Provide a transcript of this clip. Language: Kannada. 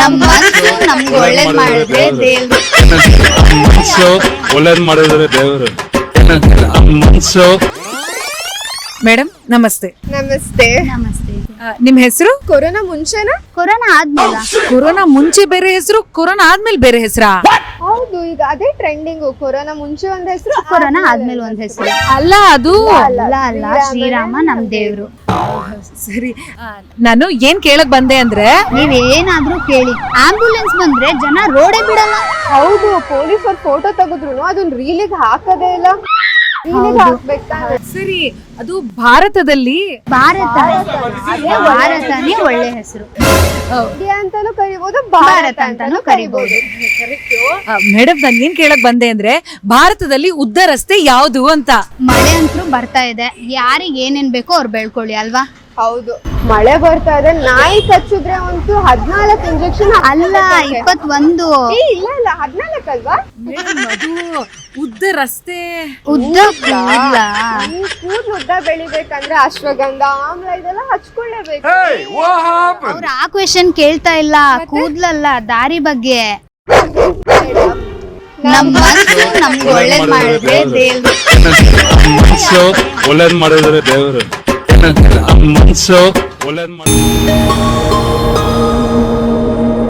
ನಮ್ಮ ಮನಸ್ಸು ನಮ್ಗೆ ಒಳ್ಳೇದ್ ಮಾಡಿದ್ರೆ ದೇವ್ರು. ಮನಸ್ಸು ಒಳ್ಳೇದ್ ಮಾಡಿದ್ರೆ ದೇವರು. ಮನಸ್ಸು. ಮೇಡಮ್ ನಮಸ್ತೆ. ನಮಸ್ತೆ. ನಮಸ್ತೆ. ನಿಮ್ ಹೆಸರು? ಕೊರೋನಾ ಮುಂಚೆನಾ? ಕೊರೋನಾ ಆದ್ಮೇಲ? ಕೊರೋನಾ ಮುಂಚೆ ಬೇರೆ ಹೆಸರು, ಕೊರೋನಾ ಆದ್ಮೇಲೆ ಬೇರೆ ಹೆಸರಾ? ಹೌದು, ಈಗ ಅದೇ ಟ್ರೆಂಡಿಂಗು. ಕೊರೋನಾ ಮುಂಚೆ ಒಂದ್ ಹೆಸರು, ಕೊರೋನಾ ಆದ್ಮೇಲೆ ಒಂದ್ ಹೆಸರು. ಅಲ್ಲ ಅದು ಅಲ್ಲ ಶ್ರೀರಾಮ ನಮ್ ದೇವ್ರು. ಸರಿ. ನಾನು ಏನ್ ಕೇಳಕ್ ಬಂದೆ ಅಂದ್ರೆ, ನೀವ್ ಏನಾದ್ರೂ ಕೇಳಿ, ಆಂಬ್ಯುಲೆನ್ಸ್ ಬಂದ್ರೆ ಜನ ರೋಡೇ ಬಿಡಲ್ಲ. ಹೌದು, ಪೊಲೀಸರು ಫೋಟೋ ತೆಗೆದ್ರು ಅದನ್ನ ರೀಲಿಗೆ ಹಾಕದೇ ಇಲ್ಲ. ರೀಲಿಗೆ ಹಾಕ್ಬೇಕಾದ್ರೆ ಸರಿ ಅದು ಭಾರತದಲ್ಲಿ ಭಾರತನೇ ಒಳ್ಳೆ ಹೆಸರು. ಇಂಡಿಯಾ ಅಂತಾನೂ ಕರಿಬಹುದು, ಭಾರತ ಅಂತಾನೂ ಕರಿಬಹುದು. ಮೇಡಮ್ ನಾನು ಏನ್ ಕೇಳಕ್ ಬಂದೆ ಅಂದ್ರೆ, ಭಾರತದಲ್ಲಿ ಉದ್ದ ರಸ್ತೆ ಯಾವುದು ಅಂತ. ಮಳೆ ಅಂತೂ ಬರ್ತಾ ಇದೆ, ಯಾರಿಗ್ ಏನೇನ್ ಬೇಕೋ ಅವ್ರು ಬೆಳ್ಕೊಳ್ಳಿ ಅಲ್ವಾ. ಹೌದು, ಮಳೆ ಬರ್ತಾ ಇದೆ. ನಾಯಿ ಕಚ್ಚಿದ್ರೆ ಅಂತೂ 14 ಇಂಜೆಕ್ಷನ್. ಅಲ್ಲ 21. ಇಲ್ಲ 14 ಅಲ್ವಾ? ಮೇಡಮ್ ಅದು ಉದ್ದ ರಸ್ತೆ. ಉದ್ದ ಕೂದ್ಲ. ಈ ಕೂದಲು ಉದ್ದ ಬೆಳಿಬೇಕಂದ್ರೆ ಅಶ್ವಗಂಧ, ಆಮ್ಲ ಇದೆಲ್ಲ ಹಚ್ಕೊಳ್ಳೇಬೇಕು. ಅವ್ರ ಆ ಕ್ವೆಶನ್ ಕೇಳ್ತಾ ಇಲ್ಲ, ಕೂದ್ಲಲ್ಲ ದಾರಿ ಬಗ್ಗೆ. ನಮ್ಮ ಮನಸ್ಸು ನಮ್ಗೆ ಒಳ್ಳೇದ್ ಮಾಡಿದ್ರೆ ದೇವ್ರು. ಮನಸ್ಸು ಒಳ್ಳೇದ್ ಮಾಡಿದ್ರೆ ದೇವರು. ಮನಸ್ಸು ಒಳ್ಳೇದ್ ಮಾಡಿ